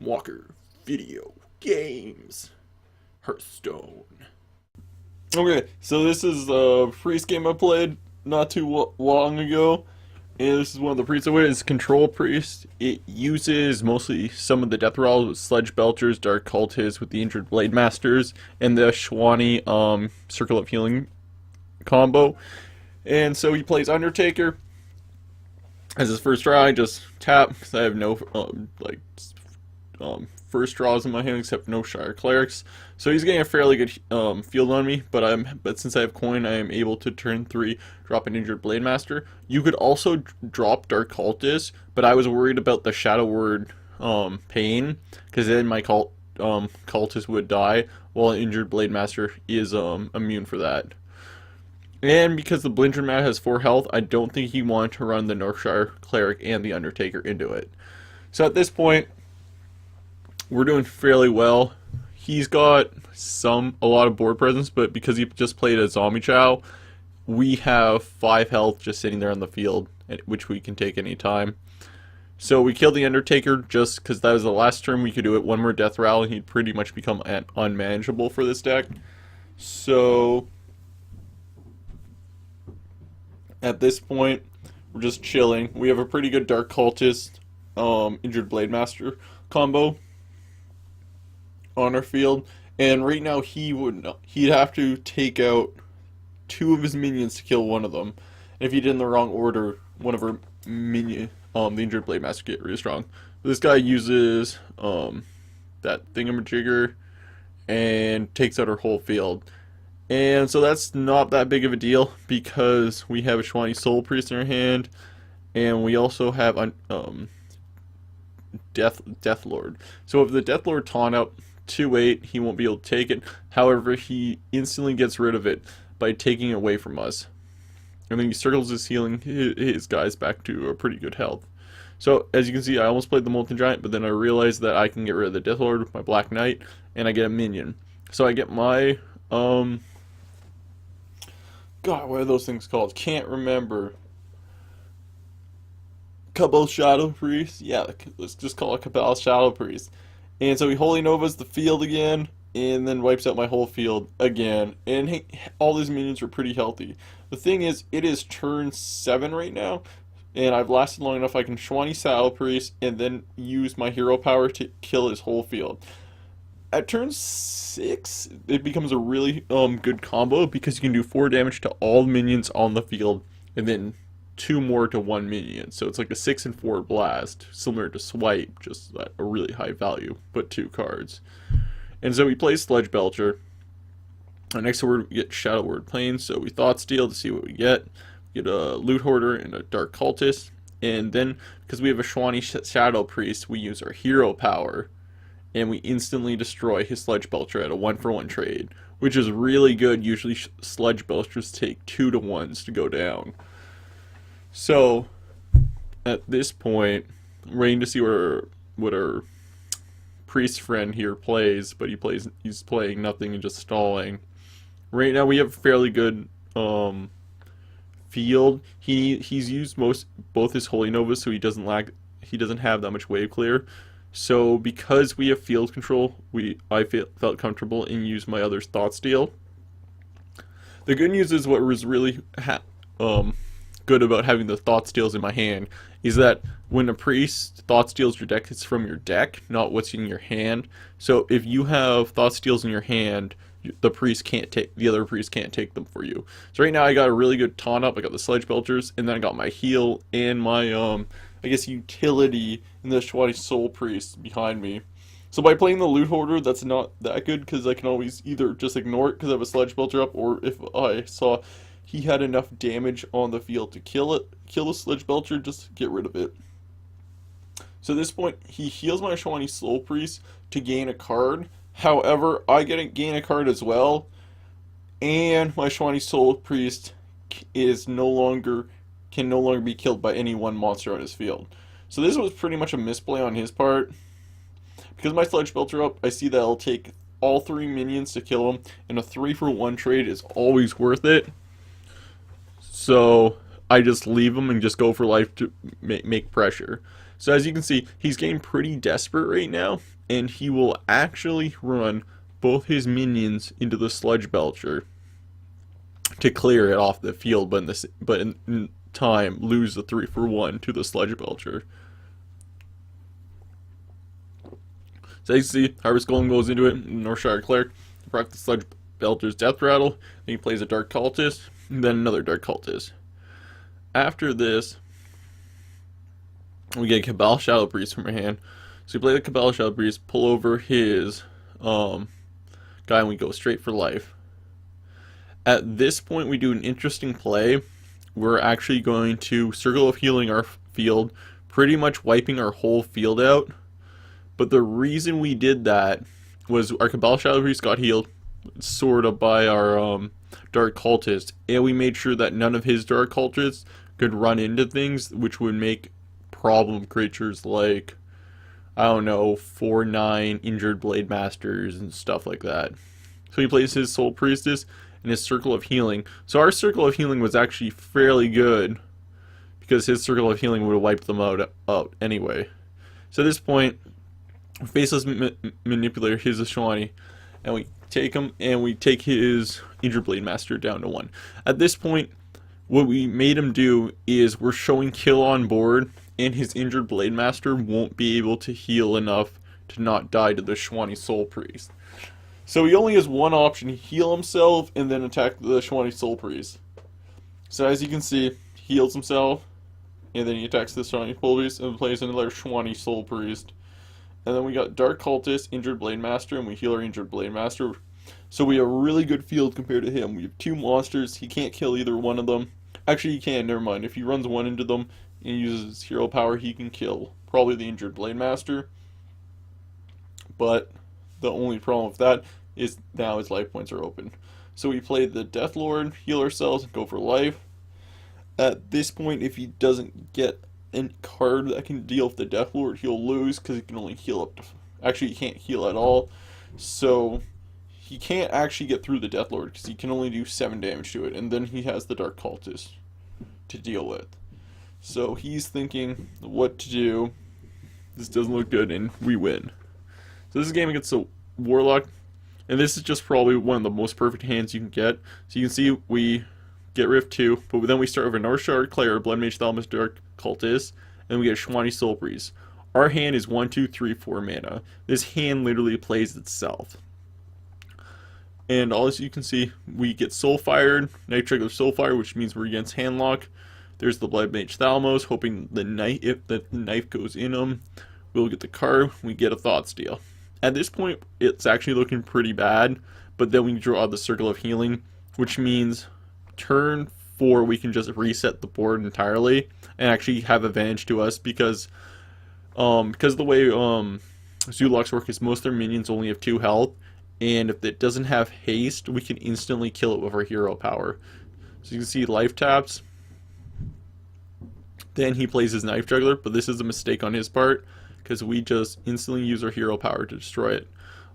Walker Video Games. Hearthstone. Okay, so this is a priest game I played not too long ago. And this is one of the priests I win. It's Control Priest. It uses mostly some of the Death Rolls with Sledge Belchers, Dark Cultists with the Injured Blade Masters, and the Shwani Circle of Healing combo. And so he plays Undertaker. As his first draw, I just tap because I have no first draws in my hand except no Shire Clerics. So he's getting a fairly good field on me, but since I have coin, I am able to turn 3 drop an Injured Blade Master. You could also drop Dark Cultist, but I was worried about the Shadow Word pain, because then my cultist would die, while an Injured Blade Master is immune for that. And because the Blinger Mat has 4 health, I don't think he wanted to run the Northshire Cleric and the Undertaker into it. So at this point, we're doing fairly well. He's got a lot of board presence, but because he just played a Zombie Chow, we have 5 health just sitting there on the field, which we can take any time. So we killed the Undertaker just because that was the last turn we could do it. One more Death Rattle and he'd pretty much become unmanageable for this deck. So at this point, we're just chilling. We have a pretty good Dark Cultist, Injured Blade Master combo on our field, and right now he'd have to take out 2 of his minions to kill one of them. And if he did in the wrong order, one of our the Injured Blade Master get really strong. This guy uses that thingamajigger and takes out our whole field. And so that's not that big of a deal because we have a Shwani Soul Priest in our hand, and we also have Death Lord. So if the Death Lord taunt out 2/8, he won't be able to take it. However, he instantly gets rid of it by taking it away from us. And then he circles his healing his guys back to a pretty good health. So as you can see, I almost played the Molten Giant, but then I realized that I can get rid of the Death Lord with my Black Knight, and I get a minion. So I get my God, what are those things called? Can't remember. Cabal Shadow Priest? Yeah, let's just call it Cabal Shadow Priest. And so he Holy Novas the field again, and then wipes out my whole field again. And hey, all his minions are pretty healthy. The thing is, it is turn 7 right now, and I've lasted long enough I can Shwani Saddle Priest and then use my hero power to kill his whole field. At turn 6, it becomes a really good combo because you can do 4 damage to all minions on the field and then 2 more to 1 minion. So it's like a 6 and 4 blast, similar to Swipe, just at a really high value, but 2 cards. And so we play Sledge Belcher. Our next word, we get Shadow Word Plane, so we Thought Steal to see what we get. We get a Loot Hoarder and a Dark Cultist. And then, because we have a Shwani Shadow Priest, we use our hero power, and we instantly destroy his Sledge Belcher at a 1-for-1 trade, which is really good. Usually Sledge Belchers take 2 to 1s to go down. So at this point, I'm waiting to see what our priest friend here plays, but he's playing nothing and just stalling. Right now we have a fairly good field. He's used both his Holy Novas, so he doesn't have that much wave clear. So because we have field control, I felt comfortable and used my other Thought Steal. The good news is what was really good about having the Thought Steals in my hand is that when a priest Thought Steals your deck, it's from your deck, not what's in your hand. So if you have Thought Steals in your hand, the other priest can't take them for you. So right now I got a really good taunt up. I got the Sledge Belchers, and then I got my heal and my I guess utility in the Shwani Soul Priest behind me. So by playing the Loot Hoarder, that's not that good because I can always either just ignore it because I have a Sledge Belcher up, or if I saw he had enough damage on the field to kill the Sledge Belcher, just get rid of it. So at this point, he heals my Shwani Soul Priest to gain a card. However, I gain a card as well, and my Shwani Soul Priest can no longer be killed by any one monster on his field. So this was pretty much a misplay on his part. Because my Sledge Belcher up, I see that it'll take all 3 minions to kill him, and a 3-for-1 trade is always worth it. So I just leave him and just go for life to make pressure. So as you can see, he's getting pretty desperate right now, and he will actually run both his minions into the Sludge Belcher to clear it off the field, but in time lose the 3-for-1 to the Sludge Belcher. So you see, Harvest Golem goes into it, Northshire Cleric, proc the Sludge Belcher's Death Rattle, then he plays a Dark Cultist, and then another Dark Cultist. After this, we get Cabal Shadow Priest from our hand. So we play the Cabal Shadow Priest, pull over his guy, and we go straight for life. At this point, we do an interesting play. We're actually going to Circle of Healing our field, pretty much wiping our whole field out. But the reason we did that was our Cabal Shadow Priest got healed, sort of, by our Dark Cultist, and we made sure that none of his Dark Cultists could run into things, which would make problem creatures like, I don't know, 4/9 Injured Blade Masters and stuff like that. So he plays his Soul Priestess and his Circle of Healing. So our Circle of Healing was actually fairly good, because his Circle of Healing would have wiped them out anyway. So at this point, Faceless Manipulator, his Ashwani, and we take him, and we take his Injured Blade Master down to 1. At this point, what we made him do is we're showing kill on board, and his Injured Blade Master won't be able to heal enough to not die to the Shwani Soul Priest. So he only has one option: heal himself and then attack the Shwani Soul Priest. So as you can see, he heals himself, and then he attacks the Shwani Soul Priest and plays another Shwani Soul Priest. And then we got Dark Cultist, Injured Blade Master, and we heal our Injured Blade Master. So we have a really good field compared to him. We have 2 monsters. He can't kill either one of them. Actually, he can, never mind. If he runs one into them and uses hero power, he can kill probably the Injured Blade Master. But the only problem with that is now his life points are open. So we play the Death Lord, heal ourselves, and go for life. At this point, if he doesn't get a card that can deal with the Death Lord, he'll lose, because he can only heal up to... Actually, he can't heal at all. So he can't actually get through the Death Lord, because he can only do 7 damage to it. And then he has the Dark Cultist to deal with. So he's thinking what to do. This doesn't look good, and we win. So this is a game against the Warlock, and this is just probably one of the most perfect hands you can get. So you can see we get Rift 2, but then we start with a Northshire Claire, Blood Mage Thalamus, Dark Cultist, and we get a Shwani Soul Priest. Our hand is 1, 2, 3, 4 mana. This hand literally plays itself. And all as you can see, we get Soul Fired, Night Trigger Soul Fire, which means we're against Handlock. There's the Blood Mage Thalamus, hoping the knife, if the knife goes in him, we'll get the card. We get a Thought Steal. At this point, it's actually looking pretty bad, but then we draw the Circle of Healing, which means turn 4 we can just reset the board entirely and actually have advantage to us, because the way Zulocks work is most of their minions only have 2 health, and if it doesn't have haste, we can instantly kill it with our hero power. So you can see life taps. Then he plays his Knife Juggler, but this is a mistake on his part, because we just instantly use our hero power to destroy it.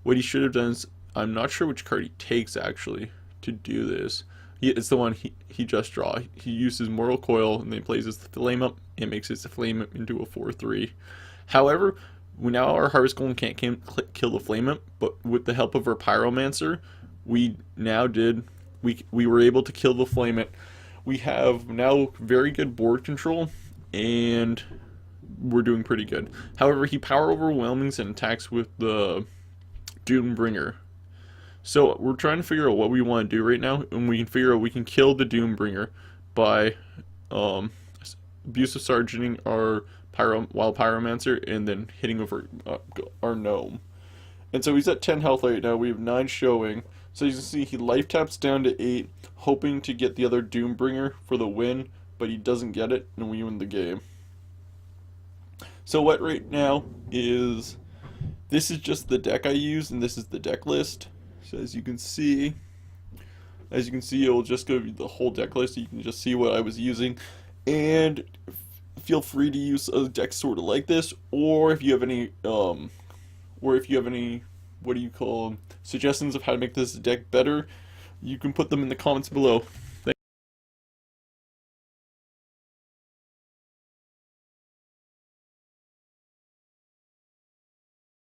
What he should have done is, I'm not sure which card he takes actually to do this. It's the one he just draw. He uses Mortal Coil, and then he plays his Flame Up and makes his Flame Up into a 4/3. However, now our Harvest Golem can't kill the Flame Up, but with the help of our Pyromancer, we were able to kill the Flame Up. We have now very good board control, and we're doing pretty good. However, he power overwhelmings and attacks with the Doombringer. So we're trying to figure out what we want to do right now, and we can figure out we can kill the Doombringer by abusive sergeanting our wild Pyromancer and then hitting over our gnome. And so he's at 10 health right now. We have 9 showing. So you can see he life taps down to 8, hoping to get the other Doombringer for the win, but he doesn't get it, and we win the game. So what right now is, this is just the deck I use, and this is the deck list. So as you can see, it will just go the whole deck list. You can just see what I was using, and feel free to use a deck sort of like this, or if you have any, what do you call them, suggestions of how to make this deck better, you can put them in the comments below.